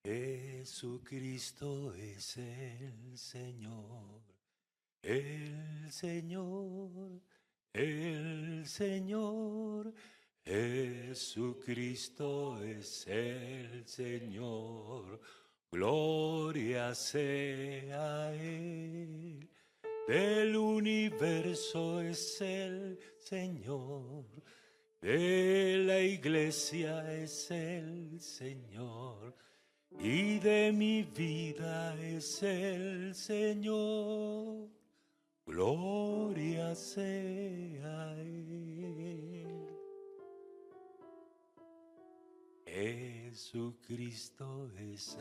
Jesucristo es el Señor, el Señor, el Señor. Jesucristo es el Señor, gloria sea a Él. Del universo es el Señor, de la iglesia es el Señor, y de mi vida es el Señor, gloria sea a Él. Jesucristo es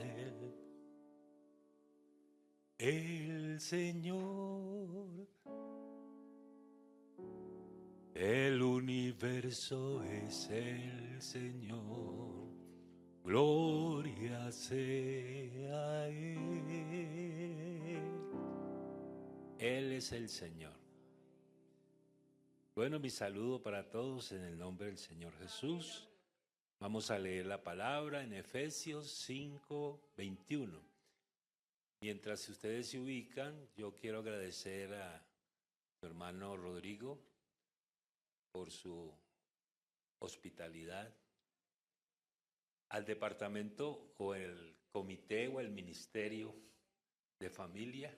el Señor. El universo es el Señor, gloria sea a Él. Él es el Señor. Bueno, mi saludo para todos en el nombre del Señor Jesús. Vamos a leer la palabra en Efesios 5:21. Mientras ustedes se ubican, yo quiero agradecer a su hermano Rodrigo por su hospitalidad, al departamento o el comité o el ministerio de familia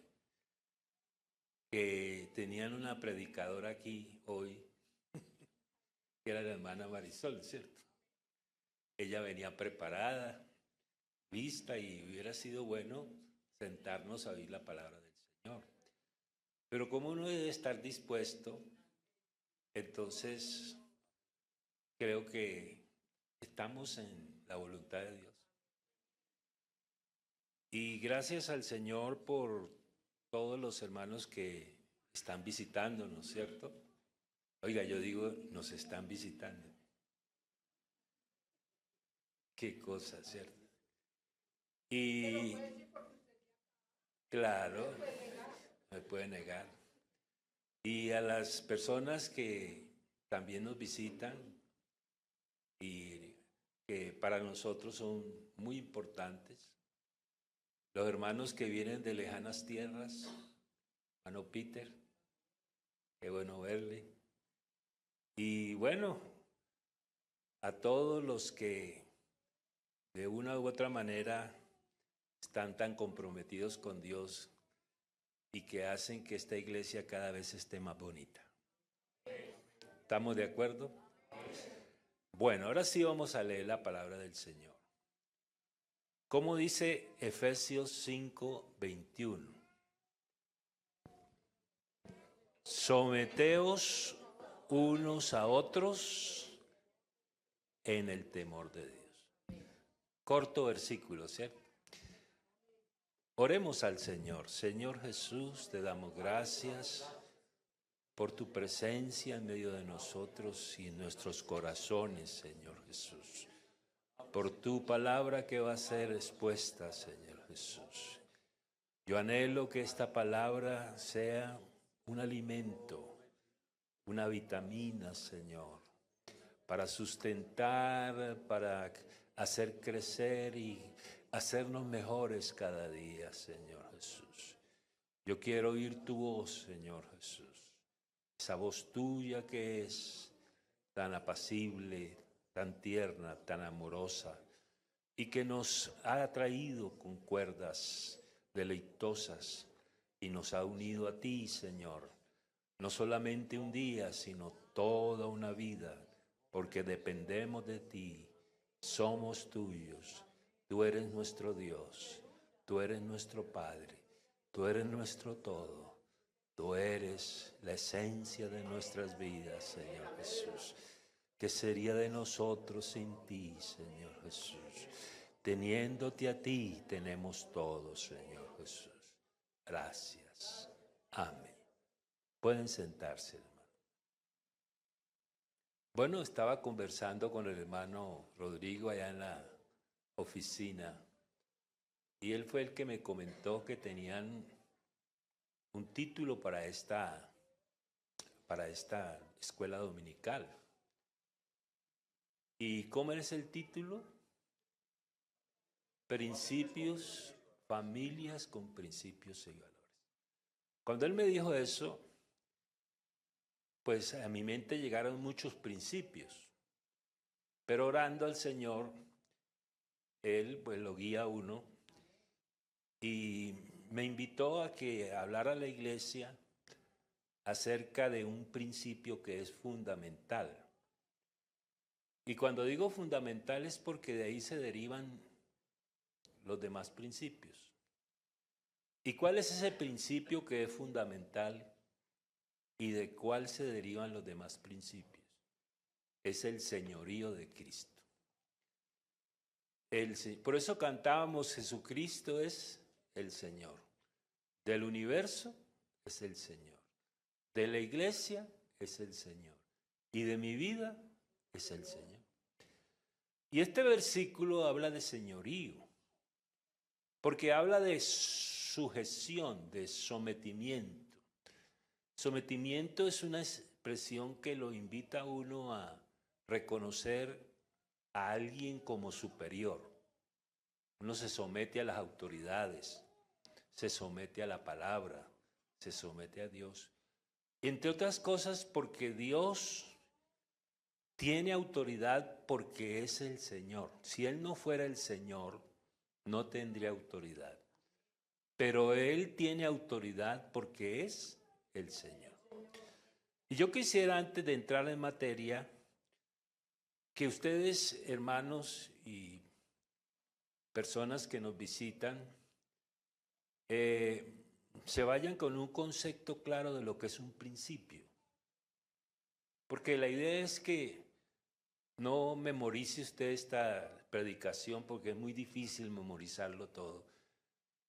que tenían una predicadora aquí hoy, que era la hermana Marisol, ¿cierto? Ella venía preparada, lista, y hubiera sido bueno sentarnos a oír la palabra del Señor. Pero como uno debe estar dispuesto, entonces creo que estamos en la voluntad de Dios. Y gracias al Señor por todos los hermanos que están visitándonos, ¿cierto? Oiga, yo digo, nos están visitando. Qué cosa, ¿cierto? Y claro, me puede negar. Y a las personas que también nos visitan y que para nosotros son muy importantes, los hermanos que vienen de lejanas tierras, hermano Peter, qué bueno verle. Y bueno, a todos los que de una u otra manera están tan comprometidos con Dios y que hacen que esta iglesia cada vez esté más bonita. ¿Estamos de acuerdo? Bueno, ahora sí vamos a leer la palabra del Señor. ¿Cómo dice Efesios 5:21? Someteos unos a otros en el temor de Dios. Corto versículo, ¿cierto? Oremos al Señor. Señor Jesús, te damos gracias por tu presencia en medio de nosotros y en nuestros corazones, Señor Jesús. Por tu palabra que va a ser expuesta, Señor Jesús. Yo anhelo que esta palabra sea un alimento, una vitamina, Señor, para sustentar, para hacer crecer y hacernos mejores cada día, Señor Jesús. Yo quiero oír tu voz, Señor Jesús. Esa voz tuya que es tan apacible, tan tierna, tan amorosa, y que nos ha atraído con cuerdas deleitosas y nos ha unido a ti, Señor. No solamente un día, sino toda una vida, porque dependemos de ti, somos tuyos. Tú eres nuestro Dios, tú eres nuestro Padre, tú eres nuestro todo. Tú eres la esencia de nuestras vidas, Señor Jesús. ¿Qué sería de nosotros sin ti, Señor Jesús? Teniéndote a ti, tenemos todo, Señor Jesús. Gracias. Amén. Pueden sentarse, hermano. Bueno, estaba conversando con el hermano Rodrigo allá en la oficina y él fue el que me comentó que tenían un título para esta escuela dominical. ¿Y cómo es el título? principios, familias con principios y valores. Cuando él me dijo eso, pues a mi mente llegaron muchos principios, pero orando al Señor, Él pues lo guía a uno y me invitó a que hablara a la iglesia acerca de un principio que es fundamental. Y cuando digo fundamental es porque de ahí se derivan los demás principios. ¿Y cuál es ese principio que es fundamental y de cuál se derivan los demás principios? Es el señorío de Cristo. Por eso cantábamos, Jesucristo es el Señor. Del universo es el Señor. De la iglesia es el Señor. Y de mi vida es el Señor. Y este versículo habla de señorío, porque habla de sujeción, de sometimiento. Sometimiento es una expresión que lo invita a uno a reconocer a alguien como superior. Uno se somete a las autoridades, se somete a la palabra, se somete a Dios. Entre otras cosas porque Dios tiene autoridad porque es el Señor. Si Él no fuera el Señor, no tendría autoridad. Pero Él tiene autoridad porque es el Señor. Y yo quisiera, antes de entrar en materia, que ustedes, hermanos y personas que nos visitan, se vayan con un concepto claro de lo que es un principio. Porque la idea es que no memorice usted esta predicación porque es muy difícil memorizarlo todo.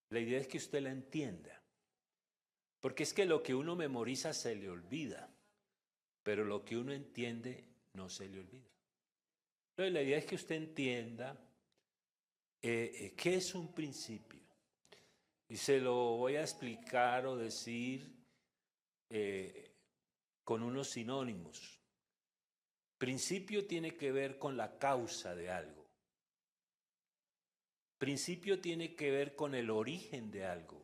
La idea es que usted la entienda. Porque es que lo que uno memoriza se le olvida, pero lo que uno entiende no se le olvida. Entonces la idea es que usted entienda qué es un principio. Y se lo voy a explicar o decir con unos sinónimos. Principio tiene que ver con la causa de algo. Principio tiene que ver con el origen de algo.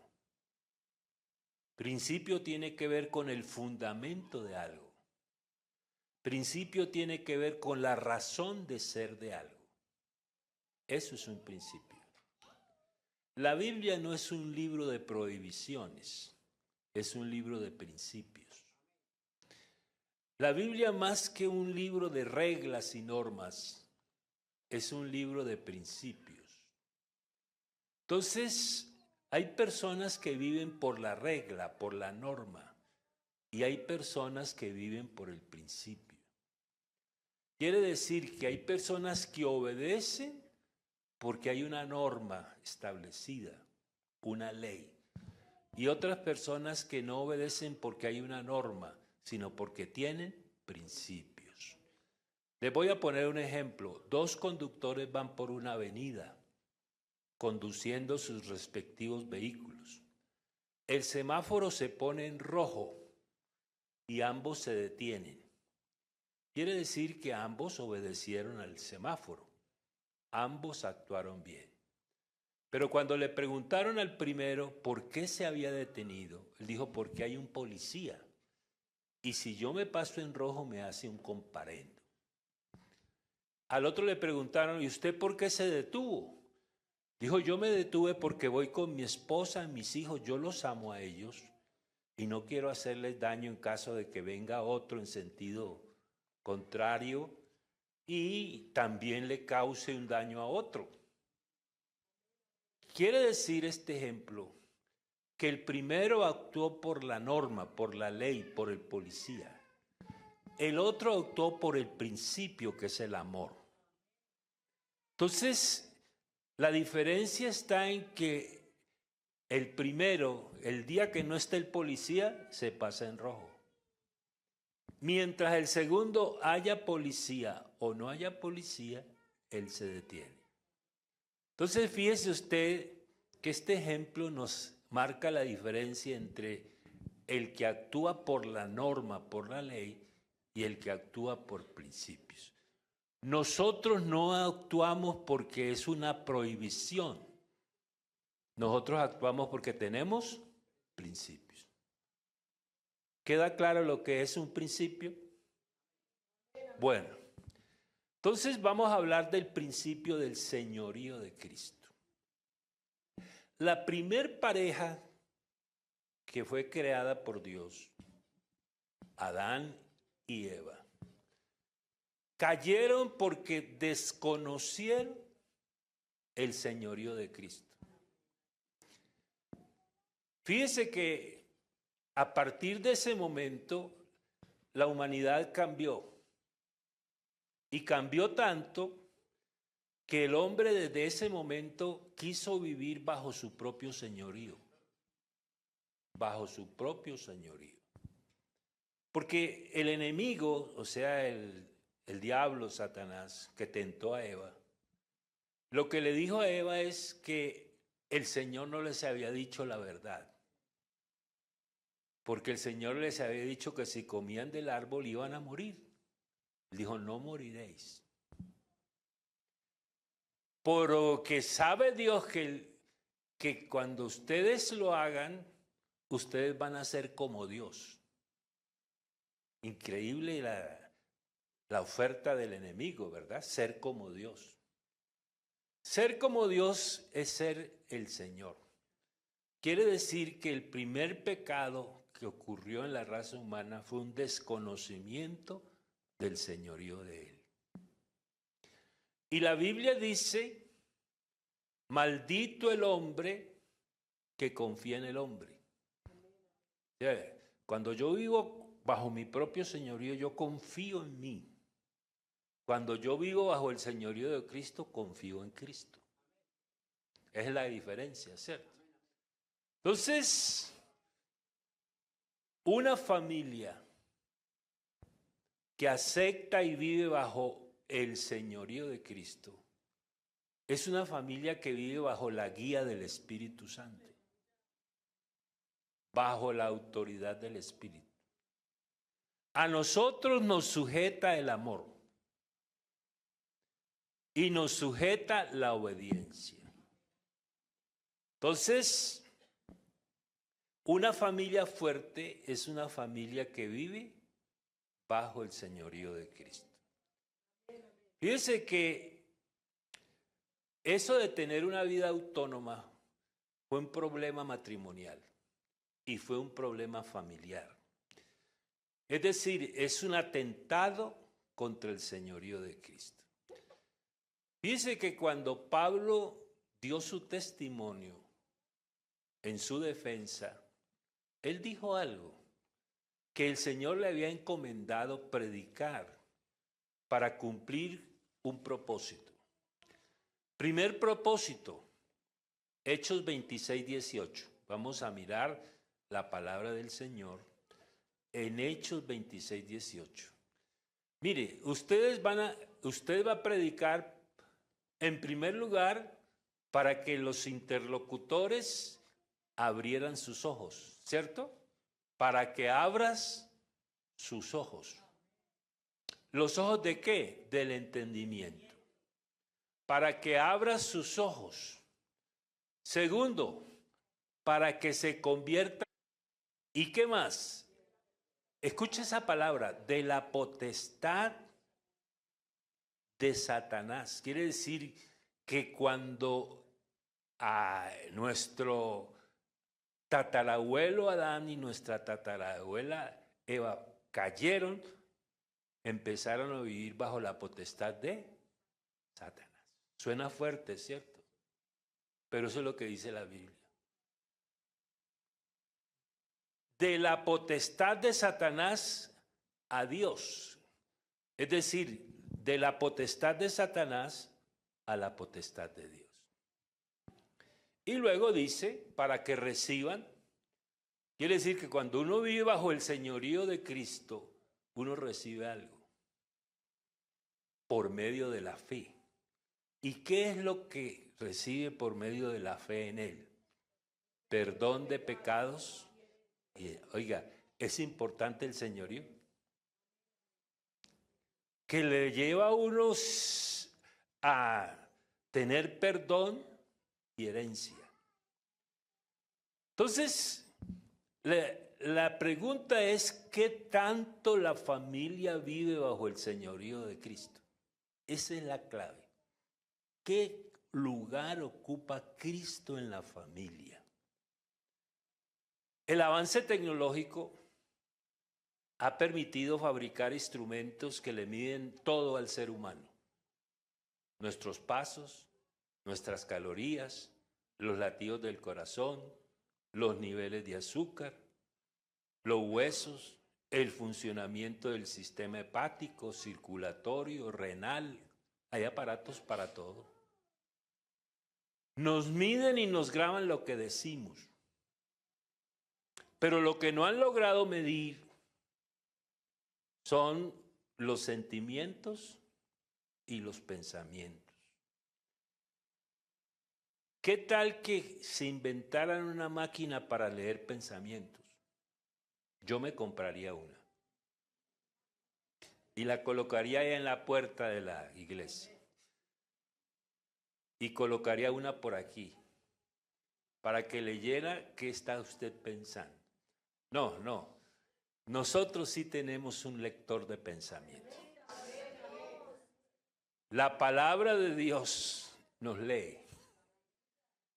Principio tiene que ver con el fundamento de algo. Principio tiene que ver con la razón de ser de algo. Eso es un principio. La Biblia no es un libro de prohibiciones, es un libro de principios. La Biblia, más que un libro de reglas y normas, es un libro de principios. Entonces, hay personas que viven por la regla, por la norma, y hay personas que viven por el principio. Quiere decir que hay personas que obedecen porque hay una norma establecida, una ley, y otras personas que no obedecen porque hay una norma, sino porque tienen principios. Les voy a poner un ejemplo. Dos conductores van por una avenida, conduciendo sus respectivos vehículos. El semáforo se pone en rojo y ambos se detienen. Quiere decir que ambos obedecieron al semáforo. Ambos actuaron bien. Pero cuando le preguntaron al primero por qué se había detenido, él dijo, porque hay un policía. Y si yo me paso en rojo, me hace un comparendo. Al otro le preguntaron, ¿y usted por qué se detuvo? Dijo, yo me detuve porque voy con mi esposa y mis hijos, yo los amo a ellos y no quiero hacerles daño en caso de que venga otro en sentido contrario y también le cause un daño a otro. Quiere decir este ejemplo que el primero actuó por la norma, por la ley, por el policía. El otro actuó por el principio, que es el amor. Entonces, la diferencia está en que el primero, el día que no está el policía, se pasa en rojo. Mientras el segundo haya policía o no haya policía, él se detiene. Entonces, fíjese usted que este ejemplo nos marca la diferencia entre el que actúa por la norma, por la ley, y el que actúa por principios. Nosotros no actuamos porque es una prohibición, Nosotros actuamos porque tenemos principios. ¿Queda claro lo que es un principio? Bueno, entonces vamos a hablar del principio del señorío de Cristo. La primer pareja que fue creada por Dios, Adán y Eva, cayeron porque desconocieron el señorío de Cristo. Fíjese que a partir de ese momento la humanidad cambió. Y cambió tanto que el hombre desde ese momento quiso vivir bajo su propio señorío. Bajo su propio señorío. Porque el enemigo, o sea, el diablo, Satanás, que tentó a Eva, lo que le dijo a Eva es que el Señor no les había dicho la verdad. Porque el Señor les había dicho que si comían del árbol iban a morir. Dijo, no moriréis. Porque sabe Dios que cuando ustedes lo hagan, ustedes van a ser como Dios. Increíble la oferta del enemigo, ¿verdad? Ser como Dios. Ser como Dios es ser el Señor. Quiere decir que el primer pecado que ocurrió en la raza humana fue un desconocimiento del señorío de Él. Y la Biblia dice, maldito el hombre que confía en el hombre. Cuando yo vivo bajo mi propio señorío, yo confío en mí. Cuando yo vivo bajo el señorío de Cristo, confío en Cristo. Es la diferencia, ¿cierto? Entonces, una familia que acepta y vive bajo el señorío de Cristo es una familia que vive bajo la guía del Espíritu Santo, bajo la autoridad del Espíritu. A nosotros nos sujeta el amor y nos sujeta la obediencia. Entonces, una familia fuerte es una familia que vive bajo el señorío de Cristo. Fíjense que eso de tener una vida autónoma fue un problema matrimonial y fue un problema familiar. Es decir, es un atentado contra el señorío de Cristo. Fíjense que cuando Pablo dio su testimonio en su defensa, él dijo algo, que el Señor le había encomendado predicar para cumplir un propósito. Primer propósito, Hechos 26, 18. Vamos a mirar la palabra del Señor en Hechos 26, 18. Mire, usted va a predicar en primer lugar para que los interlocutores abrieran sus ojos, ¿cierto? Para que abras sus ojos. ¿Los ojos de qué? Del entendimiento. Para que abras sus ojos. Segundo, para que se convierta. ¿Y qué más? Escucha esa palabra, de la potestad de Satanás. Quiere decir que cuando a nuestro tatarabuelo Adán y nuestra tatarabuela Eva cayeron, empezaron a vivir bajo la potestad de Satanás. Suena fuerte, ¿cierto? Pero eso es lo que dice la Biblia. De la potestad de Satanás a Dios. Es decir, de la potestad de Satanás a la potestad de Dios. Y luego dice, para que reciban, quiere decir que cuando uno vive bajo el señorío de Cristo, uno recibe algo por medio de la fe. ¿Y qué es lo que recibe por medio de la fe en Él? Perdón de pecados. Y, oiga, es importante el señorío, que le lleva a unos a tener perdón y herencia. Entonces, la pregunta es, ¿qué tanto la familia vive bajo el señorío de Cristo? Esa es la clave. ¿Qué lugar ocupa Cristo en la familia? El avance tecnológico ha permitido fabricar instrumentos que le miden todo al ser humano. Nuestros pasos, nuestras calorías, los latidos del corazón, los niveles de azúcar, los huesos, el funcionamiento del sistema hepático, circulatorio, renal. Hay aparatos para todo. Nos miden y nos graban lo que decimos. Pero lo que no han logrado medir son los sentimientos y los pensamientos. ¿Qué tal que se inventaran una máquina para leer pensamientos? Yo me compraría una y la colocaría ahí en la puerta de la iglesia y colocaría una por aquí para que leyera qué está usted pensando. No, nosotros sí tenemos un lector de pensamientos. La palabra de Dios nos lee.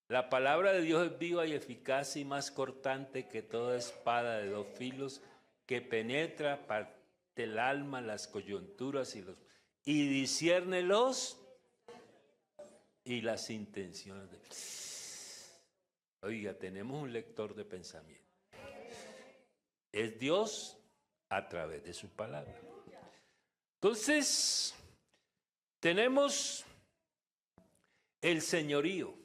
La palabra de Dios es viva y eficaz y más cortante que toda espada de dos filos, que penetra, parte el alma, las coyunturas y discierne los y las intenciones. Oiga, tenemos un lector de pensamiento. Es Dios a través de su palabra. Entonces, tenemos el señorío.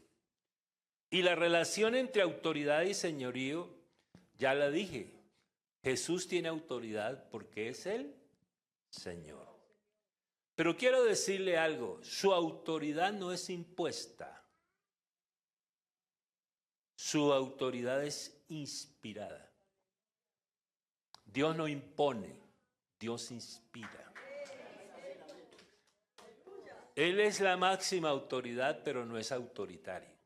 Y la relación entre autoridad y señorío, ya la dije, Jesús tiene autoridad porque es el Señor. Pero quiero decirle algo, su autoridad no es impuesta, su autoridad es inspirada. Dios no impone, Dios inspira. Él es la máxima autoridad, pero no es autoritario.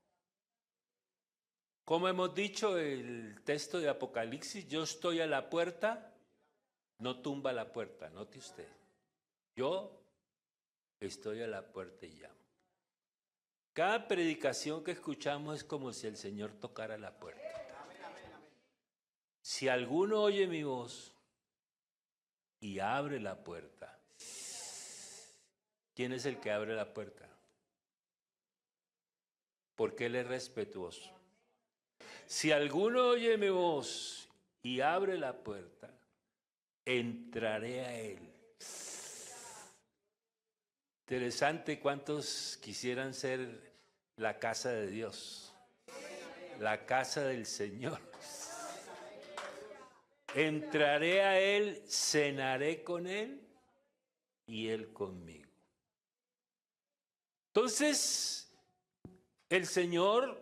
Como hemos dicho, el texto de Apocalipsis, yo estoy a la puerta, no tumba la puerta, note usted. Yo estoy a la puerta y llamo. Cada predicación que escuchamos es como si el Señor tocara la puerta. Si alguno oye mi voz y abre la puerta, ¿quién es el que abre la puerta? Porque Él es respetuoso. Si alguno oye mi voz y abre la puerta, entraré a Él. Interesante, ¿cuántos quisieran ser la casa de Dios? La casa del Señor. Entraré a Él, cenaré con Él y Él conmigo. Entonces, el Señor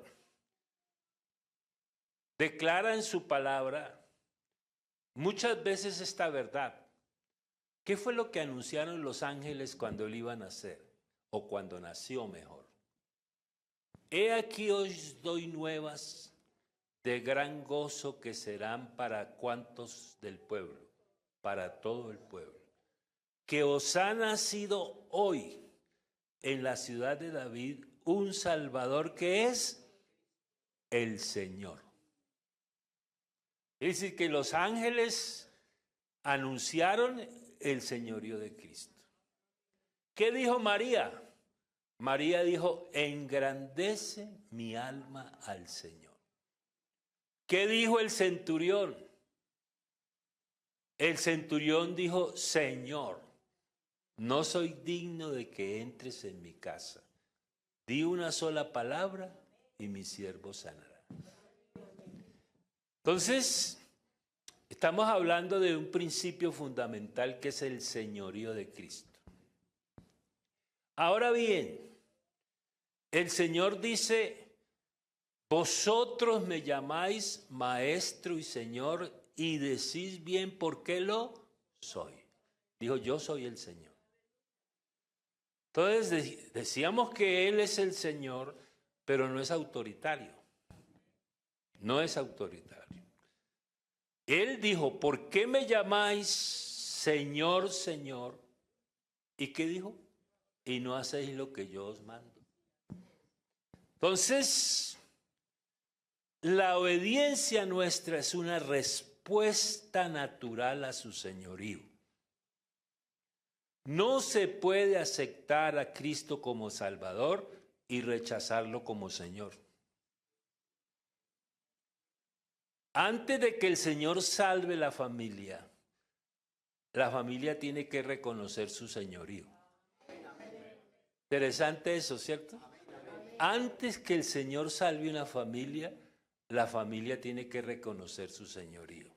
declara en su palabra muchas veces esta verdad. ¿Qué fue lo que anunciaron los ángeles cuando Él iba a nacer? O cuando nació mejor. He aquí os doy nuevas de gran gozo que serán para cuantos del pueblo, para todo el pueblo. Que os ha nacido hoy en la ciudad de David un Salvador que es el Señor. Es decir, que los ángeles anunciaron el señorío de Cristo. ¿Qué dijo María? María dijo, engrandece mi alma al Señor. ¿Qué dijo el centurión? El centurión dijo, Señor, no soy digno de que entres en mi casa. Di una sola palabra y mi siervo sanará. Entonces, estamos hablando de un principio fundamental que es el señorío de Cristo. Ahora bien, el Señor dice, vosotros me llamáis maestro y Señor y decís bien por qué lo soy. Dijo, yo soy el Señor. Entonces decíamos que Él es el Señor, pero no es autoritario. no es autoritario. Él dijo, ¿por qué me llamáis Señor, Señor? ¿Y qué dijo? Y no hacéis lo que yo os mando. Entonces, la obediencia nuestra es una respuesta natural a su señorío. No se puede aceptar a Cristo como Salvador y rechazarlo como Señor. Antes de que el Señor salve la familia tiene que reconocer su señorío. Interesante eso, ¿cierto? Antes que el Señor salve una familia, la familia tiene que reconocer su señorío.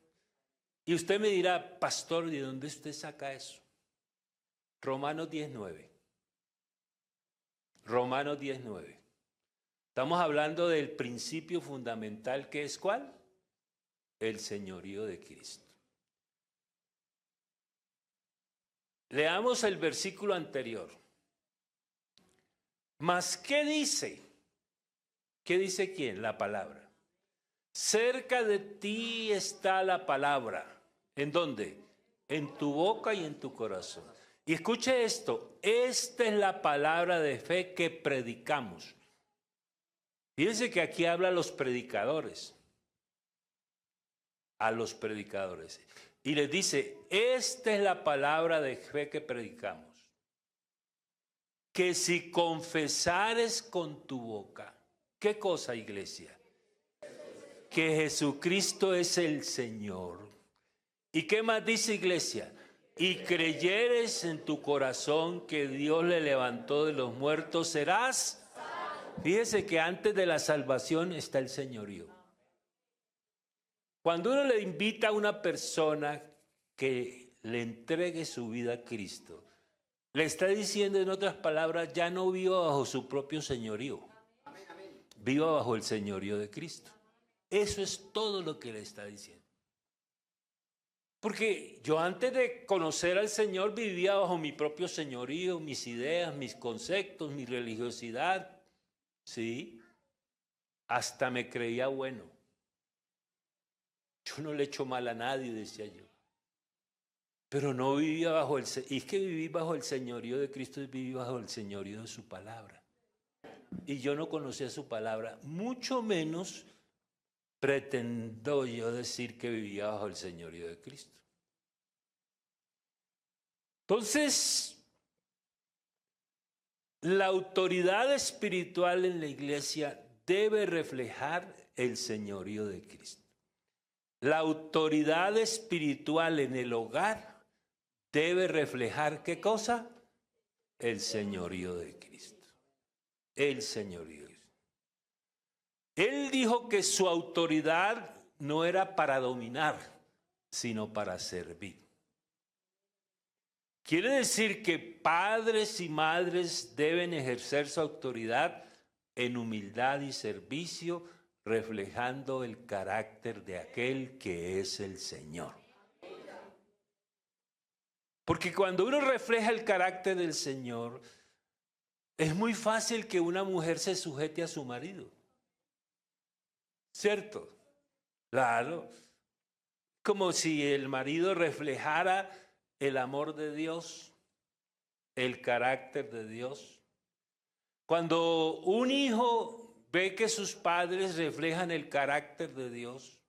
Y usted me dirá, pastor, ¿de dónde usted saca eso? Romanos 10:9. Romanos 10:9. Estamos hablando del principio fundamental que es ¿cuál? El señorío de Cristo. Leamos el versículo anterior. ¿Mas qué dice? ¿Qué dice quién? La palabra. Cerca de ti está la palabra. ¿En dónde? En tu boca y en tu corazón. Y escuche esto, esta es la palabra de fe que predicamos. Fíjense que aquí habla a los predicadores. A los predicadores. Y les dice, esta es la palabra de fe que predicamos. Que si confesares con tu boca, ¿qué cosa, iglesia? Que Jesucristo es el Señor. ¿Y qué más dice, iglesia? Y creyeres en tu corazón que Dios le levantó de los muertos, serás. Fíjese que antes de la salvación está el señorío. Cuando uno le invita a una persona que le entregue su vida a Cristo, le está diciendo, en otras palabras, ya no viva bajo su propio señorío, viva bajo el señorío de Cristo. Eso es todo lo que le está diciendo. Porque yo antes de conocer al Señor vivía bajo mi propio señorío, mis ideas, mis conceptos, mi religiosidad. Sí, hasta me creía bueno. Yo no le echo mal a nadie, decía yo. Pero no vivía bajo el... Y es que viví bajo el señorío de Cristo, es vivir bajo el señorío de su palabra. Y yo no conocía su palabra, mucho menos pretendo yo decir que vivía bajo el señorío de Cristo. Entonces, la autoridad espiritual en la iglesia debe reflejar el señorío de Cristo. La autoridad espiritual en el hogar debe reflejar ¿qué cosa? El señorío de Cristo. El señorío. Él dijo que su autoridad no era para dominar, sino para servir. Quiere decir que padres y madres deben ejercer su autoridad en humildad y servicio, reflejando el carácter de aquel que es el Señor. Porque cuando uno refleja el carácter del Señor, es muy fácil que una mujer se sujete a su marido. ¿Cierto? Claro. Como si el marido reflejara el amor de Dios, el carácter de Dios. Cuando un hijo ve que sus padres reflejan el carácter de Dios,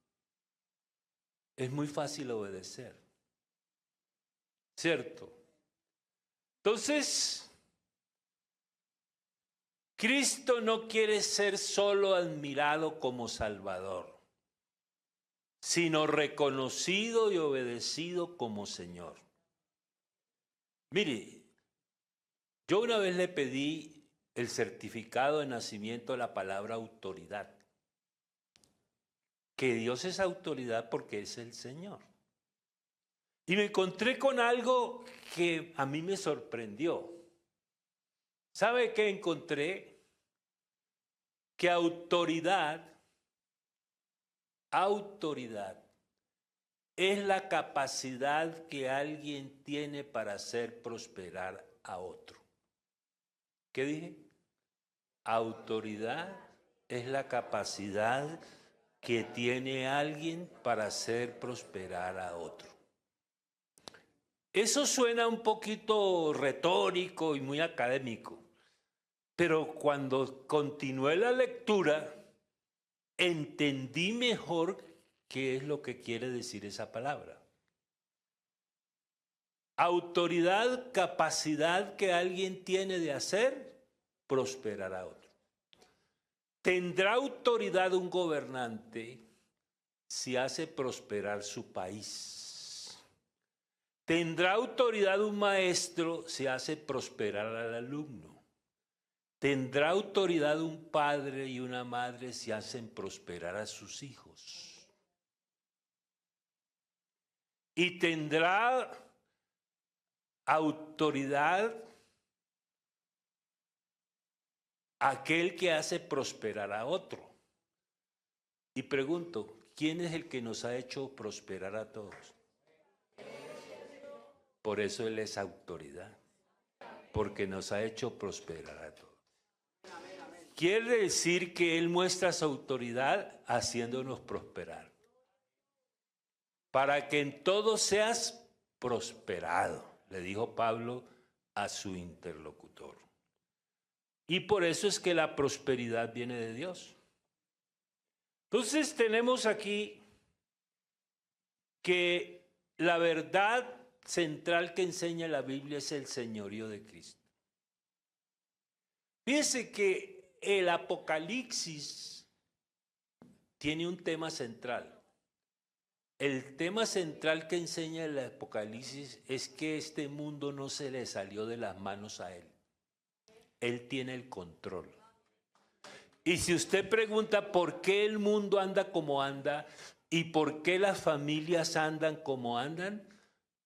es muy fácil obedecer. ¿Cierto? Entonces, Cristo no quiere ser solo admirado como Salvador, sino reconocido y obedecido como Señor. Mire, yo una vez le pedí el certificado de nacimiento de la palabra autoridad. Que Dios es autoridad porque es el Señor. Y me encontré con algo que a mí me sorprendió. ¿Sabe qué encontré? Que autoridad es la capacidad que alguien tiene para hacer prosperar a otro. ¿Qué dije? Autoridad es la capacidad que tiene alguien para hacer prosperar a otro. Eso suena un poquito retórico y muy académico, pero cuando continué la lectura, entendí mejor qué es lo que quiere decir esa palabra. Autoridad, capacidad que alguien tiene de hacer prosperar a otro. ¿Tendrá autoridad un gobernante si hace prosperar su país? ¿Tendrá autoridad un maestro si hace prosperar al alumno? ¿Tendrá autoridad un padre y una madre si hacen prosperar a sus hijos? ¿Y tendrá autoridad aquel que hace prosperar a otro? Y pregunto, ¿quién es el que nos ha hecho prosperar a todos? Por eso Él es autoridad, porque nos ha hecho prosperar a todos. Quiere decir que Él muestra su autoridad haciéndonos prosperar, para que en todo seas prosperado, le dijo Pablo a su interlocutor. Y por eso es que la prosperidad viene de Dios. Entonces tenemos aquí que la verdad central que enseña la Biblia es el señorío de Cristo. Fíjense que el Apocalipsis tiene un tema central. El tema central que enseña el Apocalipsis es que este mundo no se le salió de las manos a Él. Él tiene el control. Y si usted pregunta por qué el mundo anda como anda y por qué las familias andan como andan,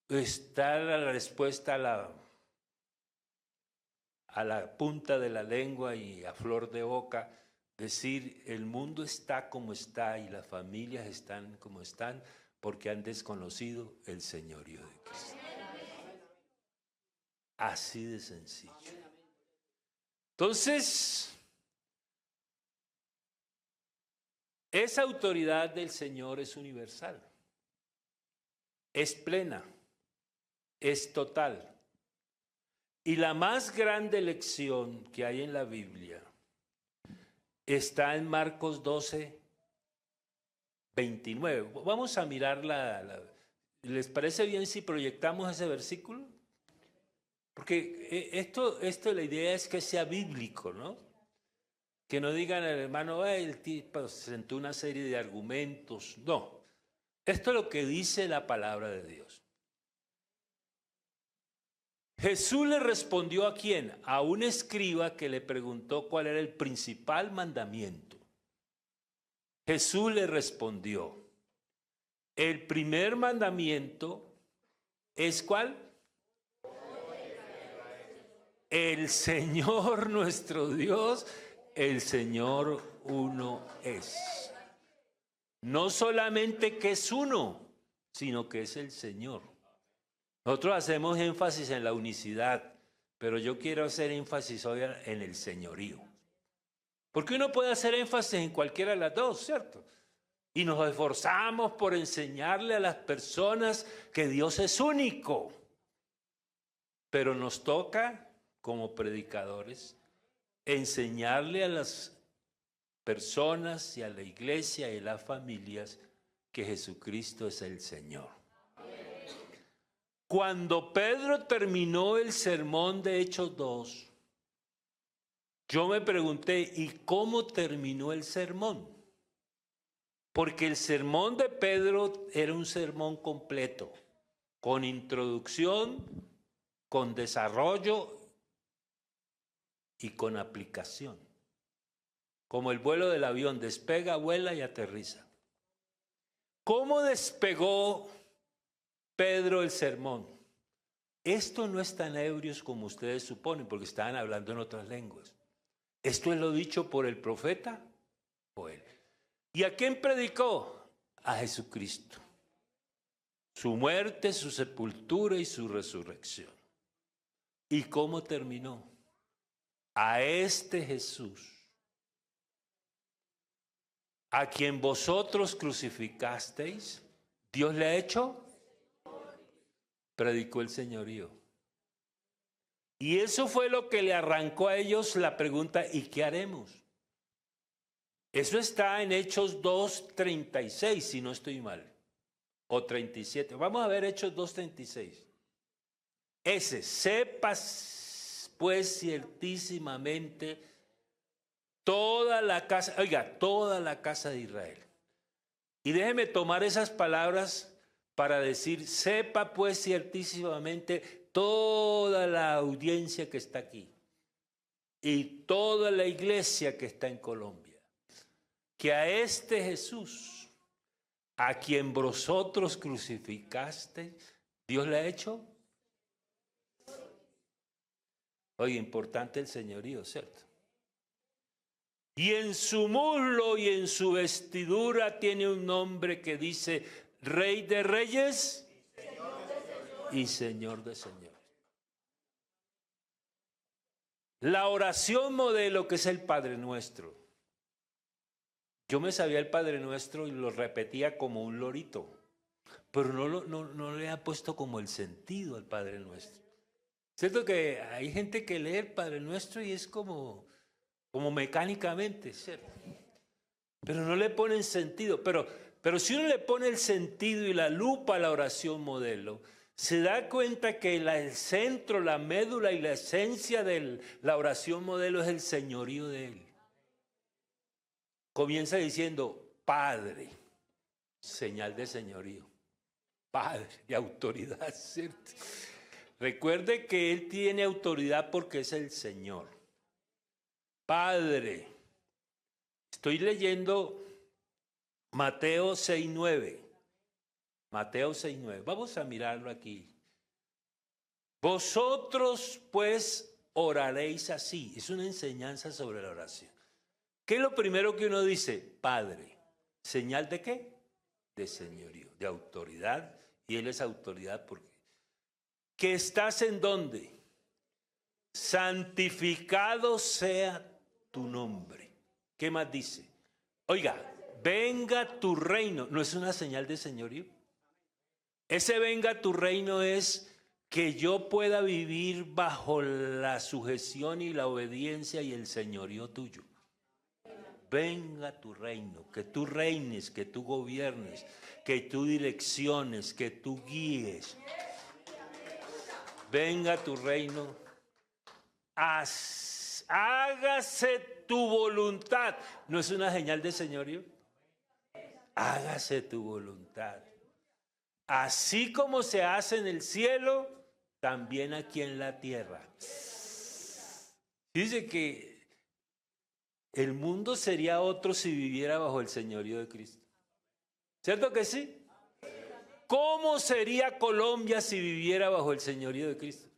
está la respuesta a la punta de la lengua y a flor de boca. Decir, el mundo está como está y las familias están como están porque han desconocido el señorío de Cristo. Así de sencillo. Entonces, esa autoridad del Señor es universal, es plena, es total. Y la más grande lección que hay en la Biblia está en Marcos 12, 29. Vamos a mirar ¿les parece bien si proyectamos ese versículo? Porque esto la idea es que sea bíblico, ¿no? Que no digan al hermano, el tipo presentó una serie de argumentos. No, esto es lo que dice la palabra de Dios. Jesús le respondió ¿a quién? A un escriba que le preguntó cuál era el principal mandamiento. Jesús le respondió, el primer mandamiento es ¿cuál? El Señor nuestro Dios, el Señor uno es. No solamente que es uno, sino que es el Señor. Nosotros hacemos énfasis en la unicidad, pero yo quiero hacer énfasis hoy en el señorío. Porque uno puede hacer énfasis en cualquiera de las dos, ¿cierto? Y nos esforzamos por enseñarle a las personas que Dios es único. Pero nos toca, como predicadores, enseñarle a las personas y a la iglesia y a las familias que Jesucristo es el Señor. Cuando Pedro terminó el sermón de Hechos 2, yo me pregunté, ¿y cómo terminó el sermón? Porque el sermón de Pedro era un sermón completo, con introducción, con desarrollo y con aplicación. Como el vuelo del avión, despega, vuela y aterriza. ¿Cómo despegó Pedro el sermón? Esto no es tan ebrios como ustedes suponen, porque estaban hablando en otras lenguas. Esto es lo dicho por el profeta Joel. ¿Y a quién predicó? A Jesucristo. Su muerte, su sepultura y su resurrección. ¿Y cómo terminó? A este Jesús a quien vosotros crucificasteis, Dios le ha hecho, predicó el señorío. Y eso fue lo que le arrancó a ellos la pregunta, ¿y qué haremos? Eso está en Hechos 2:36, si no estoy mal, o 37. Vamos a ver Hechos 2:36. Sepas pues ciertísimamente toda la casa, oiga, toda la casa de Israel. Y déjeme tomar esas palabras para decir, sepa pues ciertísimamente toda la audiencia que está aquí y toda la iglesia que está en Colombia, que a este Jesús, a quien vosotros crucificaste, Dios le ha hecho. Oye, importante el señorío, ¿cierto? Y en su muslo y en su vestidura tiene un nombre que dice Rey de Reyes y Señor de Señores. La oración modelo que es el Padre Nuestro. Yo me sabía el Padre Nuestro y lo repetía como un lorito, pero no le ha puesto como el sentido al Padre Nuestro. ¿Cierto que hay gente que lee el Padre Nuestro y es como mecánicamente, ¿cierto? Pero no le ponen sentido. Pero si uno le pone el sentido y la lupa a la oración modelo, se da cuenta que el centro, la médula y la esencia de la oración modelo es el señorío de Él. Comienza diciendo, Padre, señal de señorío. Padre, de autoridad, ¿cierto? Recuerde que Él tiene autoridad porque es el Señor. Padre. Estoy leyendo Mateo 6:9. Mateo 6:9. Vamos a mirarlo aquí. Vosotros pues oraréis así. Es una enseñanza sobre la oración. ¿Qué es lo primero que uno dice? Padre. ¿Señal de qué? De señorío, de autoridad. Y Él es autoridad porque ¿que estás en dónde? Santificado sea tu nombre. ¿Qué más dice? Oiga, venga tu reino. ¿No es una señal de señorío? Ese venga tu reino es que yo pueda vivir bajo la sujeción y la obediencia y el señorío tuyo. Venga tu reino, que tú reines, que tú gobiernes, que tú direcciones, que tú guíes. Venga tu reino, hágase tu voluntad. ¿No es una señal de señorío? Hágase tu voluntad. Así como se hace en el cielo, también aquí en la tierra. Dice que el mundo sería otro si viviera bajo el señorío de Cristo. ¿Cierto que sí? ¿Cómo sería Colombia si viviera bajo el señorío de Cristo?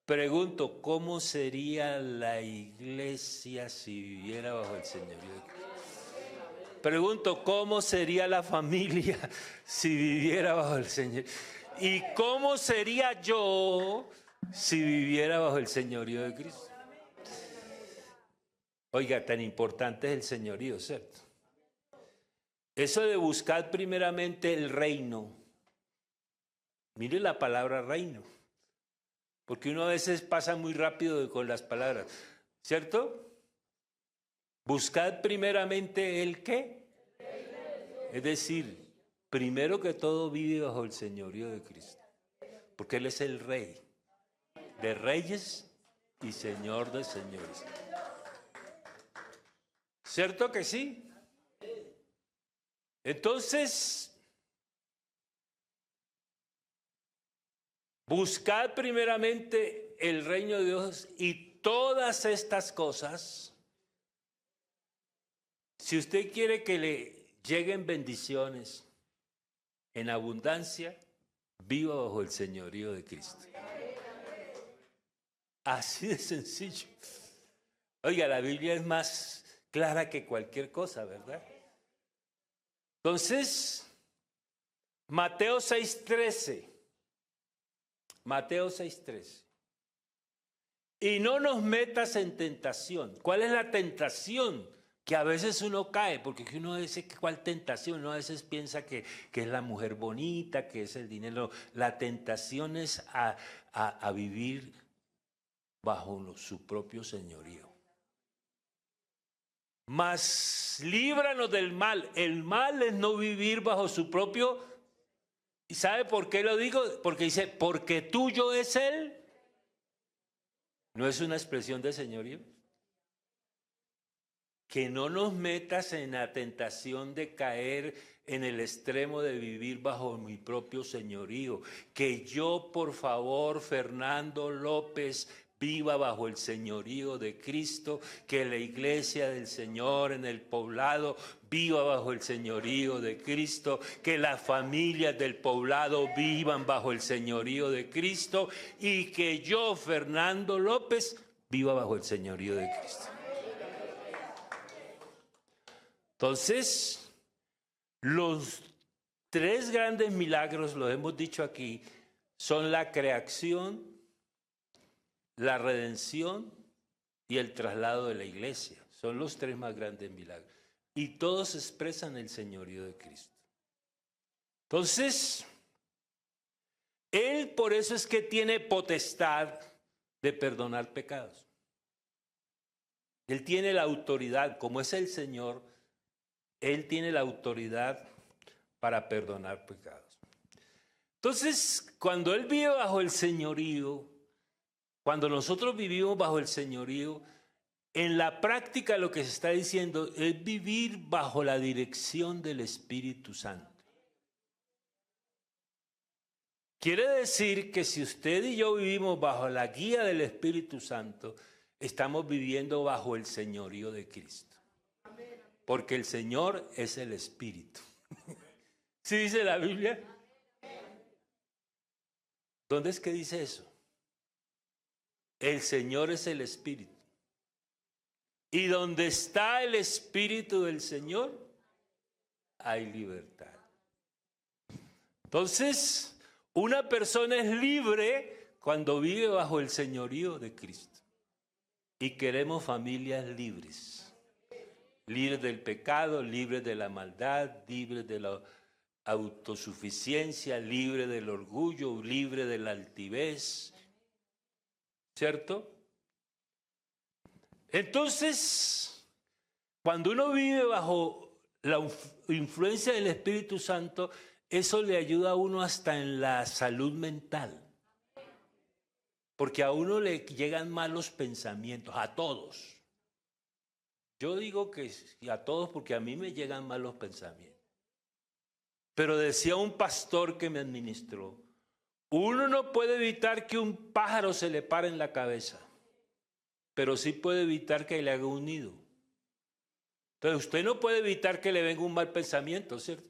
Pregunto, ¿cómo sería la iglesia si viviera bajo el señorío de Cristo? Pregunto, ¿cómo sería la familia si viviera bajo el señorío? ¿Y cómo sería yo si viviera bajo el señorío de Cristo? Oiga, tan importante es el señorío, ¿cierto? Eso de buscar primeramente el reino. Mire la palabra reino. Porque uno a veces pasa muy rápido con las palabras. ¿Cierto? Buscad primeramente el ¿qué? Es decir, primero que todo vive bajo el señorío de Cristo. Porque Él es el Rey de reyes y Señor de señores. ¿Cierto que sí? Entonces, buscad primeramente el reino de Dios y todas estas cosas. Si usted quiere que le lleguen bendiciones en abundancia, viva bajo el señorío de Cristo. Así de sencillo. Oiga, la Biblia es más clara que cualquier cosa, ¿verdad? Entonces, Mateo 6:13. Mateo 6:13. Y no nos metas en tentación. ¿Cuál es la tentación? que a veces uno cae, porque uno dice, ¿cuál tentación? Uno a veces piensa que es la mujer bonita, que es el dinero. La tentación es a vivir bajo su propio señorío. Mas líbranos del mal. El mal es no vivir bajo su propio. ¿Y sabe por qué lo digo? Porque dice, porque tuyo es él. ¿No es una expresión de señorío? Que no nos metas en la tentación de caer en el extremo de vivir bajo mi propio señorío. Que yo, por favor, Fernando López, viva bajo el señorío de Cristo, que la iglesia del Señor en el poblado viva bajo el señorío de Cristo, que las familias del poblado vivan bajo el señorío de Cristo y que yo, Fernando López, viva bajo el señorío de Cristo. Entonces, los tres grandes milagros, lo hemos dicho aquí, son la creación, la redención y el traslado de la iglesia. Son los tres más grandes milagros. Y todos expresan el señorío de Cristo. Entonces, Él por eso es que tiene potestad de perdonar pecados. Él tiene la autoridad, como es el Señor, Él tiene la autoridad para perdonar pecados. Entonces, cuando Él vive bajo el señorío, cuando nosotros vivimos bajo el señorío, en la práctica lo que se está diciendo es vivir bajo la dirección del Espíritu Santo. Quiere decir que si usted y yo vivimos bajo la guía del Espíritu Santo, estamos viviendo bajo el señorío de Cristo. Porque el Señor es el Espíritu. ¿Sí dice la Biblia? ¿Dónde es que dice eso? El Señor es el Espíritu. Y donde está el Espíritu del Señor, hay libertad. Entonces, una persona es libre cuando vive bajo el señorío de Cristo. Y queremos familias libres. Libres del pecado, libres de la maldad, libres de la autosuficiencia, libres del orgullo, libres de la altivez. ¿Cierto? Entonces, cuando uno vive bajo la influencia del Espíritu Santo, eso le ayuda a uno hasta en la salud mental. Porque a uno le llegan malos pensamientos, a todos. Yo digo que a todos porque a mí me llegan malos pensamientos. Pero decía un pastor que me administró, uno no puede evitar que un pájaro se le pare en la cabeza, pero sí puede evitar que le haga un nido. Entonces usted no puede evitar que le venga un mal pensamiento, ¿cierto?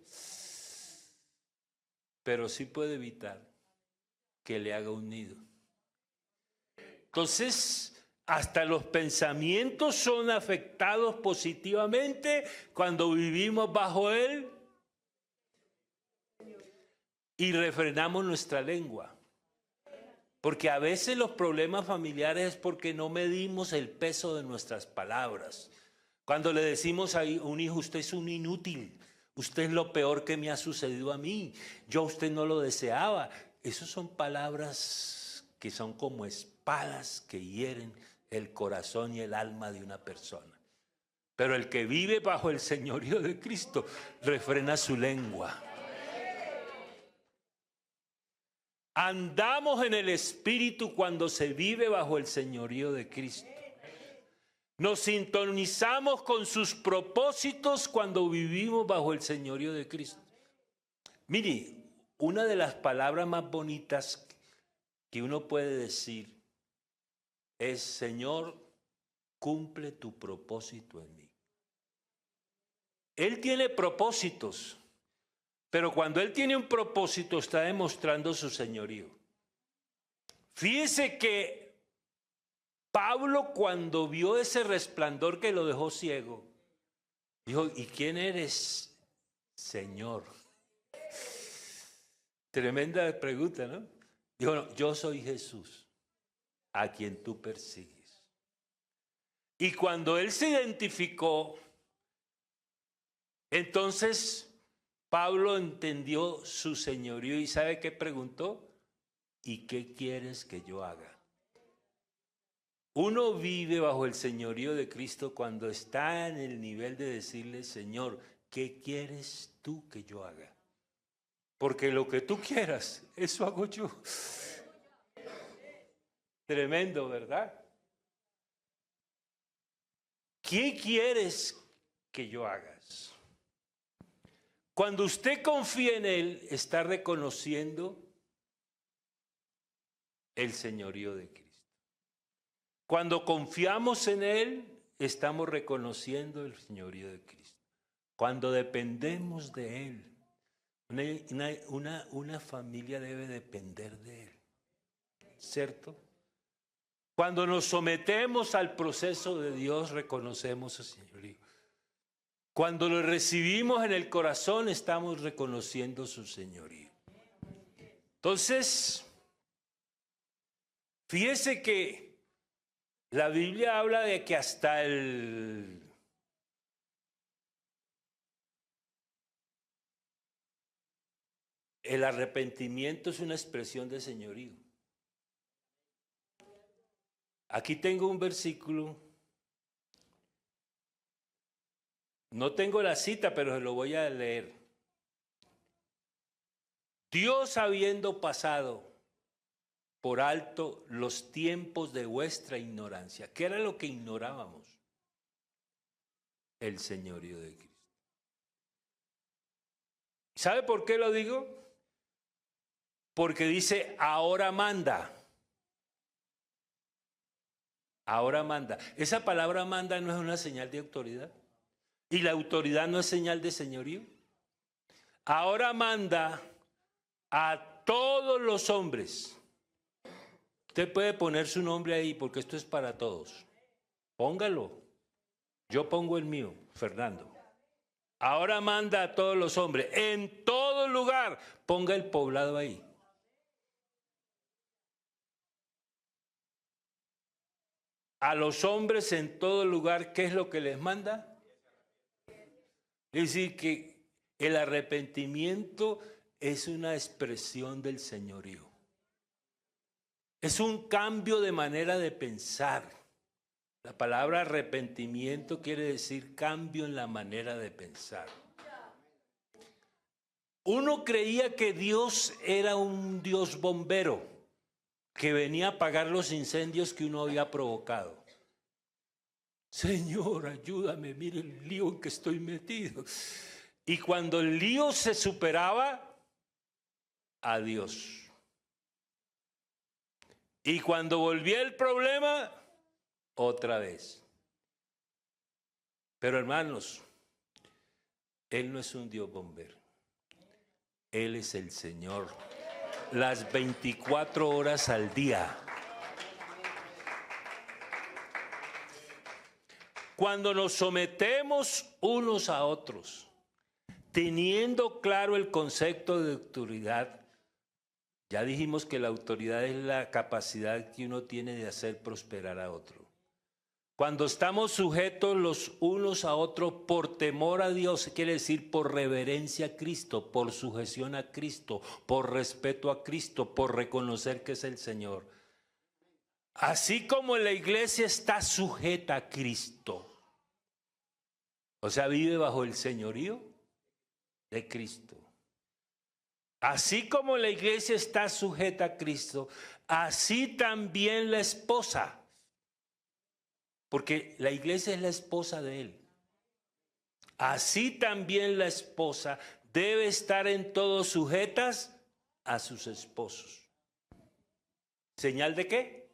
Pero sí puede evitar que le haga un nido. Entonces, hasta los pensamientos son afectados positivamente cuando vivimos bajo Él y refrenamos nuestra lengua. Porque a veces los problemas familiares es porque no medimos el peso de nuestras palabras. Cuando le decimos a un hijo, usted es un inútil, usted es lo peor que me ha sucedido a mí, yo a usted no lo deseaba. Esas son palabras que son como espadas que hieren el corazón y el alma de una persona. Pero el que vive bajo el señorío de Cristo refrena su lengua. Andamos en el Espíritu cuando se vive bajo el señorío de Cristo. Nos sintonizamos con sus propósitos cuando vivimos bajo el señorío de Cristo. Mire, una de las palabras más bonitas que uno puede decir es: Señor, cumple tu propósito en mí. Él tiene propósitos, pero cuando Él tiene un propósito está demostrando su señorío. Fíjese que Pablo, cuando vio ese resplandor que lo dejó ciego, dijo: ¿y quién eres, Señor? Tremenda pregunta, ¿no? Dijo: no, yo soy Jesús, a quien tú persigues. Y cuando él se identificó, Entonces, Pablo entendió su señorío y ¿sabe qué preguntó? ¿Y qué quieres que yo haga? Uno vive bajo el señorío de Cristo cuando está en el nivel de decirle, Señor, ¿qué quieres tú que yo haga? Porque lo que tú quieras, eso hago yo. Tremendo, ¿verdad? ¿Qué quieres que yo hagas? Cuando usted confía en Él, está reconociendo el señorío de Cristo. Cuando confiamos en Él, estamos reconociendo el señorío de Cristo. Cuando dependemos de Él, una familia debe depender de Él, ¿cierto? Cuando nos sometemos al proceso de Dios, reconocemos su señorío. Cuando lo recibimos en el corazón, estamos reconociendo su señorío. Entonces, fíjese que la Biblia habla de que hasta el arrepentimiento es una expresión de señorío. Aquí tengo un versículo. No tengo la cita, pero se lo voy a leer. Dios, habiendo pasado por alto los tiempos de vuestra ignorancia. ¿Qué era lo que ignorábamos? El señorío de Cristo. ¿Sabe por qué lo digo? Porque dice, ahora manda. Ahora manda. Esa palabra manda no es una señal de autoridad. Y la autoridad no es señal de señorío. Ahora manda a todos los hombres. Usted puede poner su nombre ahí porque esto es para todos. Póngalo. Yo pongo el mío, Fernando. Ahora manda a todos los hombres. En todo lugar. Ponga el poblado ahí. A los hombres en todo lugar, ¿qué es lo que les manda? Es decir, que el arrepentimiento es una expresión del señorío. Es un cambio de manera de pensar. La palabra arrepentimiento quiere decir cambio en la manera de pensar. Uno creía que Dios era un Dios bombero que venía a apagar los incendios que uno había provocado. Señor, ayúdame, mire el lío en que estoy metido. Y cuando el lío se superaba, adiós. Y cuando volvía el problema, otra vez. Pero hermanos, Él no es un Dios bombero. Él es el Señor. Las 24 horas al día. Cuando nos sometemos unos a otros, teniendo claro el concepto de autoridad, ya dijimos que la autoridad es la capacidad que uno tiene de hacer prosperar a otro. Cuando estamos sujetos los unos a otros por temor a Dios, quiere decir por reverencia a Cristo, por sujeción a Cristo, por respeto a Cristo, por reconocer que es el Señor. Así como la iglesia está sujeta a Cristo, o sea, vive bajo el señorío de Cristo. Así como la iglesia está sujeta a Cristo, así también la esposa. Porque la iglesia es la esposa de Él. Así también la esposa debe estar en todo sujetas a sus esposos. ¿Señal de qué?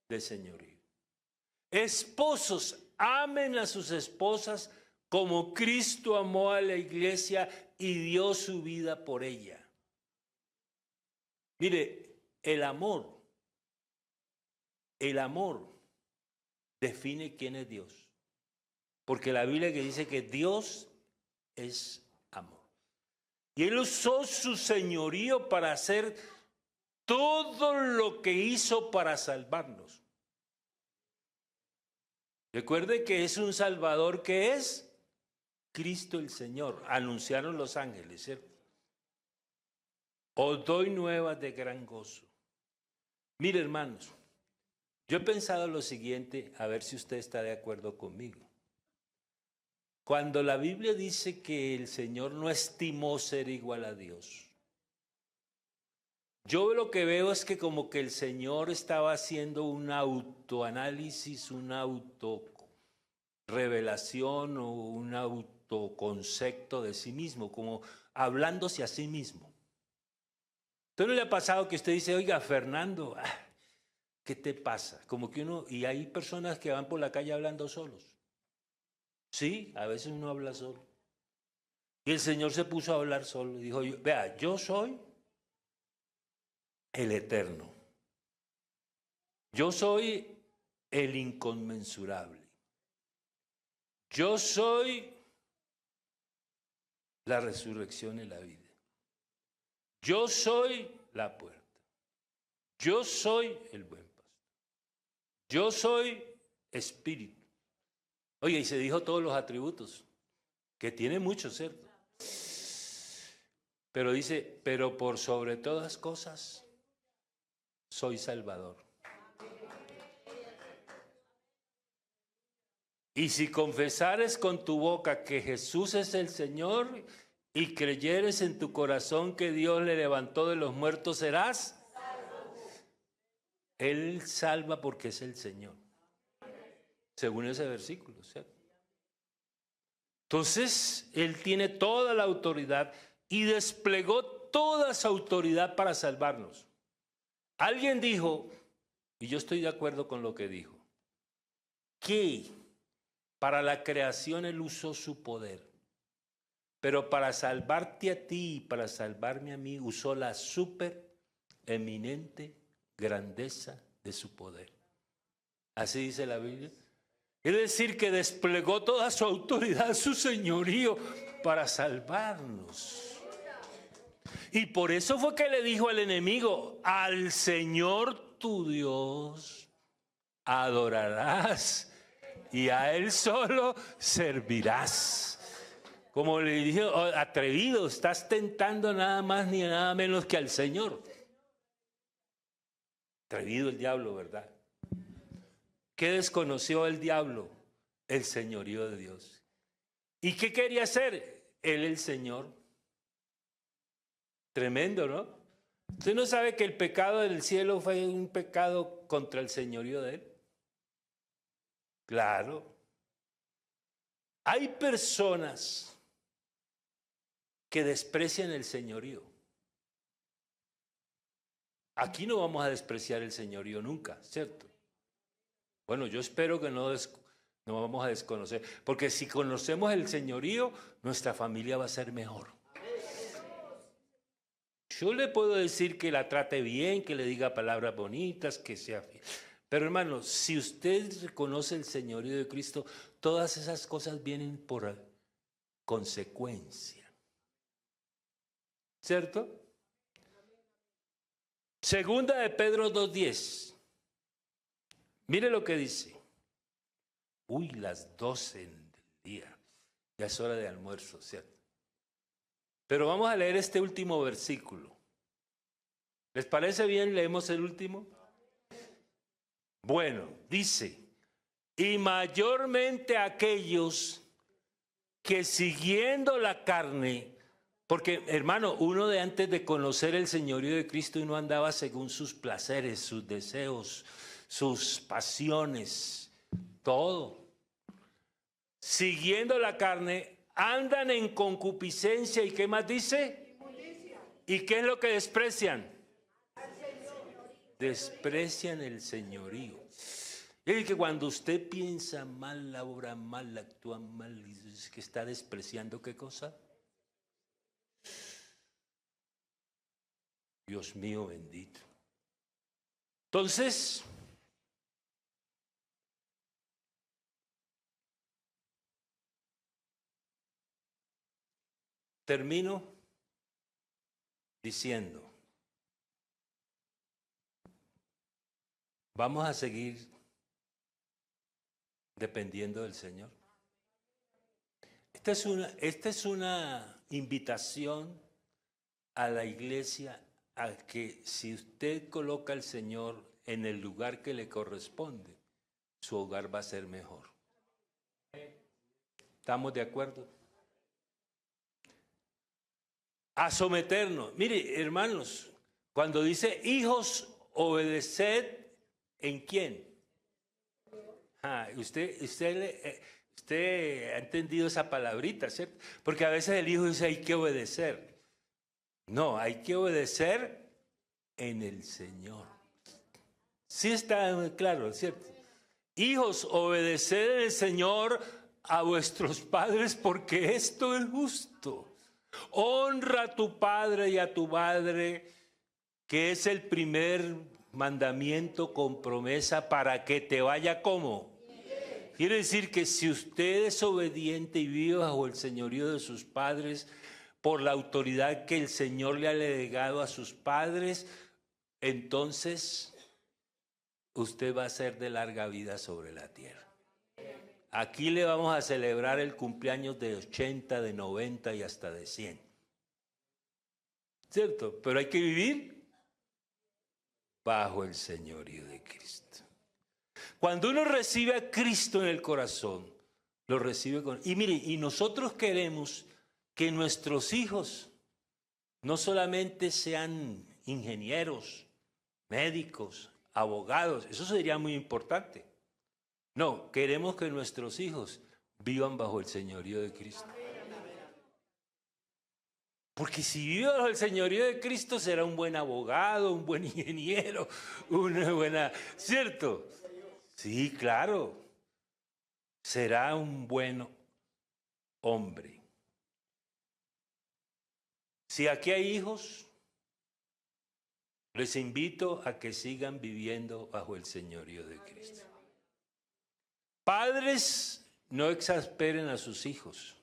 De señorío. Esposos, amen a sus esposas como Cristo amó a la iglesia y dio su vida por ella. Mire, el amor define quién es Dios. Porque la Biblia que dice que Dios es amor. Y Él usó su señorío para hacer todo lo que hizo para salvarnos. Recuerde que es un Salvador que es Cristo el Señor, anunciaron los ángeles, ¿cierto? Os doy nuevas de gran gozo. Mire, hermanos, yo he pensado lo siguiente, a ver si usted está de acuerdo conmigo. Cuando la Biblia dice que el Señor no estimó ser igual a Dios, yo lo que veo es que como que el Señor estaba haciendo un autoanálisis, una autorrevelación o un autoconcepto de sí mismo, como hablándose a sí mismo. ¿Entonces no le ha pasado que usted dice, oiga, Fernando, ¿qué te pasa? Como que uno, y hay personas que van por la calle hablando solos. Sí, a veces uno habla solo. Y el Señor se puso a hablar solo y dijo, vea, yo soy el eterno. Yo soy el inconmensurable. Yo soy la resurrección y la vida. Yo soy la puerta. Yo soy el buen pastor. Yo soy espíritu. Oye, y se dijo todos los atributos, que tiene muchos, ¿cierto? Pero dice, pero por sobre todas cosas, soy Salvador. Y si confesares con tu boca que Jesús es el Señor y creyeres en tu corazón que Dios le levantó de los muertos, serás salvo. Él salva porque es el Señor, según ese versículo, ¿cierto? Entonces, Él tiene toda la autoridad y desplegó toda su autoridad para salvarnos. Alguien dijo, y yo estoy de acuerdo con lo que dijo, que para la creación Él usó su poder, pero para salvarte a ti y para salvarme a mí usó la súper eminente grandeza de su poder. Así dice la Biblia. Es decir, que desplegó toda su autoridad, su señorío, para salvarnos. Y por eso fue que le dijo al enemigo, al Señor tu Dios adorarás y a Él solo servirás. Como le dijo, atrevido, estás tentando nada más ni nada menos que al Señor. Atrevido el diablo, ¿verdad? ¿Qué desconoció el diablo? El señorío de Dios. ¿Y qué quería hacer? Él, el Señor. Tremendo, ¿no? ¿Usted no sabe que el pecado del cielo fue un pecado contra el señorío de Él? Claro. Hay personas que desprecian el señorío. Aquí no vamos a despreciar el señorío nunca, ¿cierto? Bueno, yo espero que no vamos a desconocer, porque si conocemos el señorío, nuestra familia va a ser mejor. Yo le puedo decir que la trate bien, que le diga palabras bonitas, que sea fiel. Pero hermano, si usted reconoce el señorío de Cristo, todas esas cosas vienen por consecuencia. ¿Cierto? Segunda de Pedro 2:10. Mire lo que dice. Uy, las 12 del día. Ya es hora de almuerzo, ¿cierto? Pero vamos a leer este último versículo. ¿Les parece bien? ¿Leemos el último? Bueno, dice, y mayormente aquellos que siguiendo la carne, porque hermano, uno de antes de conocer el señorío de Cristo, uno andaba según sus placeres, sus deseos, sus pasiones, todo. Siguiendo la carne, andan en concupiscencia, ¿y qué más dice? ¿Y qué es lo que desprecian? Desprecian el señorío. Es que cuando usted piensa mal, obra mal, actúa mal, es que está despreciando ¿qué cosa? Dios mío bendito. Entonces, termino diciendo, vamos a seguir dependiendo del Señor. Esta es una invitación a la iglesia a que si usted coloca al Señor en el lugar que le corresponde, su hogar va a ser mejor. ¿Estamos de acuerdo? A someternos. Mire, hermanos, cuando dice hijos, obedeced, ¿en quién? Usted ha entendido esa palabrita, ¿cierto? Porque a veces el hijo dice hay que obedecer. No, hay que obedecer en el Señor. Sí está claro, ¿cierto? Hijos, obedeced en el Señor a vuestros padres porque esto es justo. Honra a tu padre y a tu madre, que es el primer mandamiento con promesa para que te vaya como. Quiere decir que si usted es obediente y vive bajo el señorío de sus padres, por la autoridad que el Señor le ha legado a sus padres, entonces usted va a ser de larga vida sobre la tierra. Aquí le vamos a celebrar el cumpleaños de 80, de 90 y hasta de 100. ¿Cierto? Pero hay que vivir bajo el señorío de Cristo. Cuando uno recibe a Cristo en el corazón, lo recibe con... Y mire, y nosotros queremos que nuestros hijos no solamente sean ingenieros, médicos, abogados, eso sería muy importante. No, queremos que nuestros hijos vivan bajo el señorío de Cristo. Porque si vive bajo el señorío de Cristo será un buen abogado, un buen ingeniero, una buena... ¿Cierto? Sí, claro. Será un buen hombre. Si aquí hay hijos, les invito a que sigan viviendo bajo el señorío de Cristo. Padres, no exasperen a sus hijos,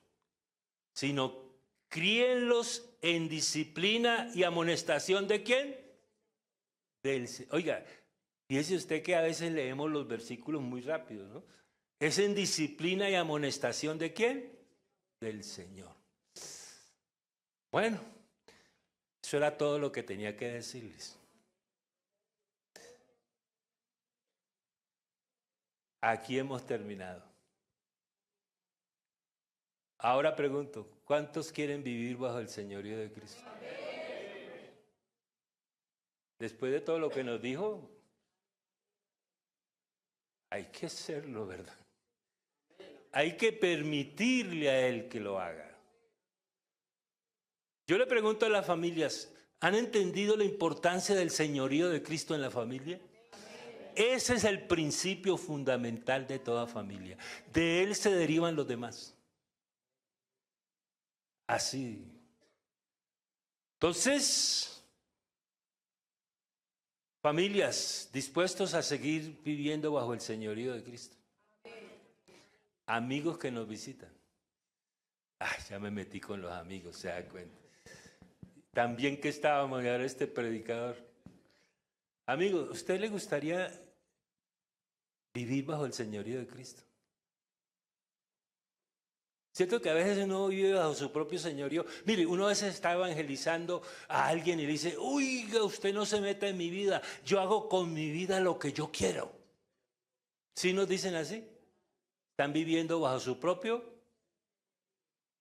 sino críenlos en disciplina y amonestación ¿de quién? Oiga, fíjese usted que a veces leemos los versículos muy rápido, ¿no? Es en disciplina y amonestación ¿de quién? Del Señor. Bueno, eso era todo lo que tenía que decirles. Aquí hemos terminado. Ahora pregunto, ¿cuántos quieren vivir bajo el señorío de Cristo? Después de todo lo que nos dijo, hay que hacerlo, ¿verdad? Hay que permitirle a Él que lo haga. Yo le pregunto a las familias, ¿han entendido la importancia del señorío de Cristo en la familia? Ese es el principio fundamental de toda familia. De Él se derivan los demás. Así. Entonces, familias dispuestos a seguir viviendo bajo el señorío de Cristo. Amigos que nos visitan. Ay, ya me metí con los amigos, se da cuenta. También que estábamos, y ahora este predicador. Amigo, ¿usted le gustaría vivir bajo el señorío de Cristo? ¿Cierto que a veces uno vive bajo su propio señorío? Mire, uno a veces está evangelizando a alguien y le dice, oiga, usted no se meta en mi vida, yo hago con mi vida lo que yo quiero. ¿Sí nos dicen así? ¿Están viviendo bajo su propio?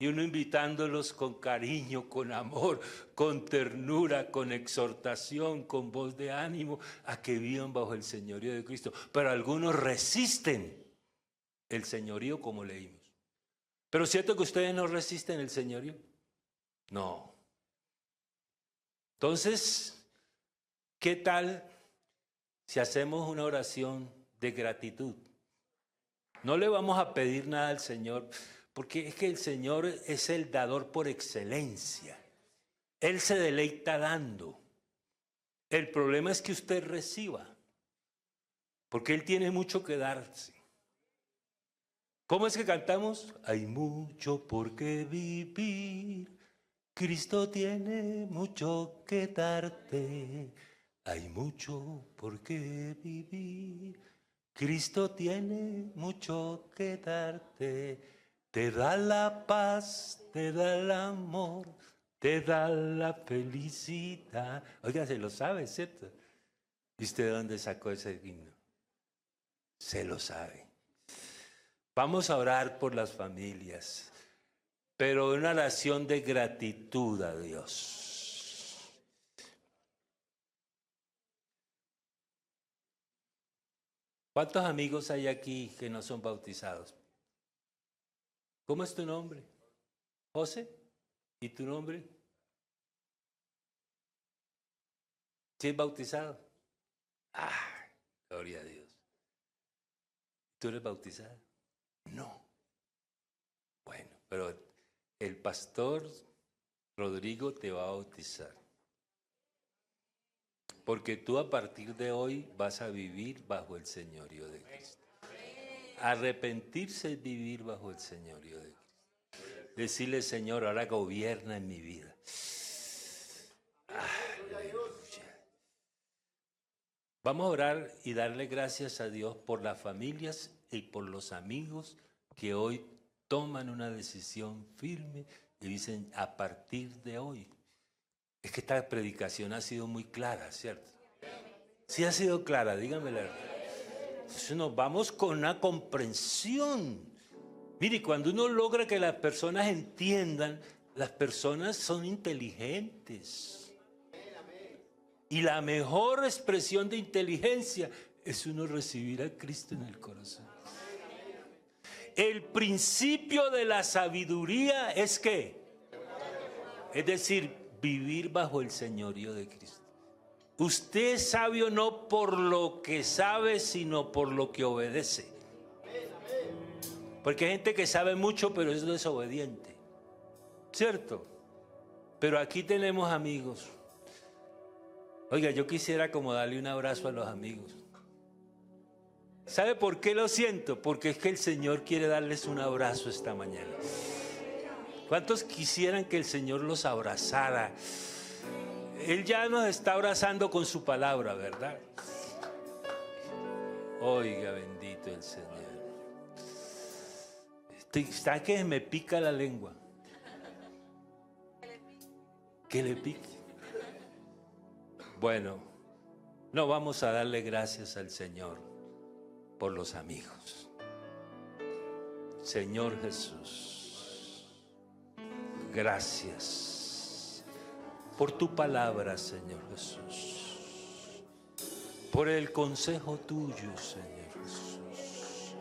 Y uno invitándolos con cariño, con amor, con ternura, con exhortación, con voz de ánimo, a que vivan bajo el señorío de Cristo. Pero algunos resisten el señorío como leímos. ¿Pero es cierto que ustedes no resisten el señorío? No. Entonces, ¿qué tal si hacemos una oración de gratitud? No le vamos a pedir nada al Señor, porque es que el Señor es el dador por excelencia. Él se deleita dando. El problema es que usted reciba, porque Él tiene mucho que darse. ¿Cómo es que cantamos? Hay mucho por qué vivir, Cristo tiene mucho que darte. Hay mucho por qué vivir, Cristo tiene mucho que darte. Te da la paz, te da el amor, te da la felicidad. Oiga, se lo sabe, ¿cierto? ¿Y usted de dónde sacó ese himno? Se lo sabe. Vamos a orar por las familias, pero una oración de gratitud a Dios. ¿Cuántos amigos hay aquí que no son bautizados? ¿Cómo es tu nombre? ¿José? ¿Y tu nombre? ¿Sí es bautizado? ¡Ah! Gloria a Dios. ¿Tú eres bautizado? No. Bueno, pero el pastor Rodrigo te va a bautizar. Porque tú a partir de hoy vas a vivir bajo el señorío de Cristo. Arrepentirse es vivir bajo el señorío de Cristo. Decirle, Señor, ahora gobierna en mi vida. Aleluya. Vamos a orar y darle gracias a Dios por las familias y por los amigos que hoy toman una decisión firme y dicen, a partir de hoy. Es que esta predicación ha sido muy clara, ¿cierto? Sí ha sido clara, díganme la verdad. Entonces nos vamos con una comprensión. Mire, cuando uno logra que las personas entiendan, las personas son inteligentes. Y la mejor expresión de inteligencia es uno recibir a Cristo en el corazón. El principio de la sabiduría es ¿qué? Es decir, vivir bajo el señorío de Cristo. Usted es sabio no por lo que sabe, sino por lo que obedece. Porque hay gente que sabe mucho, pero es desobediente. ¿Cierto? Pero aquí tenemos amigos. Oiga, yo quisiera como darle un abrazo a los amigos. ¿Sabe por qué lo siento? Porque es que el Señor quiere darles un abrazo esta mañana. ¿Cuántos quisieran que el Señor los abrazara? Él ya nos está abrazando con su palabra, ¿verdad? Oiga, bendito el Señor. Está que me pica la lengua. Que le pique. Bueno, no vamos a darle gracias al Señor por los amigos. Señor Jesús, gracias por tu palabra, Señor Jesús, por el consejo tuyo, Señor Jesús,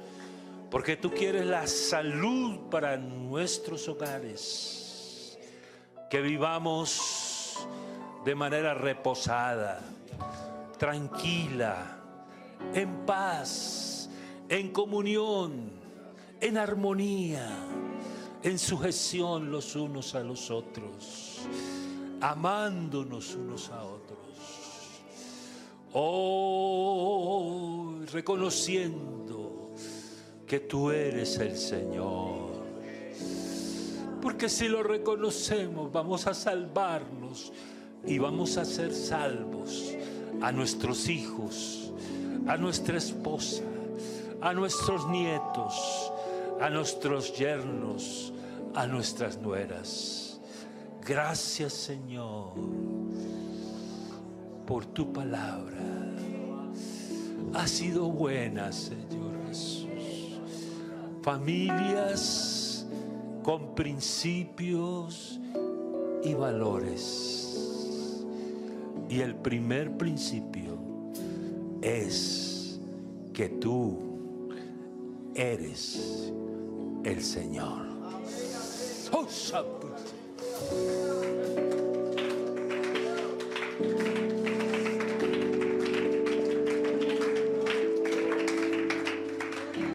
porque tú quieres la salud para nuestros hogares, que vivamos de manera reposada, tranquila, en paz, en comunión, en armonía, en sujeción los unos a los otros, amándonos unos a otros. Oh, reconociendo que tú eres el Señor. Porque si lo reconocemos, vamos a salvarnos y vamos a ser salvos a nuestros hijos, a nuestra esposa, a nuestros nietos, a nuestros yernos, a nuestras nueras. Gracias, Señor, por tu palabra. Ha sido buena, Señor Jesús. Familias con principios y valores. Y el primer principio es que tú eres el Señor. Oh,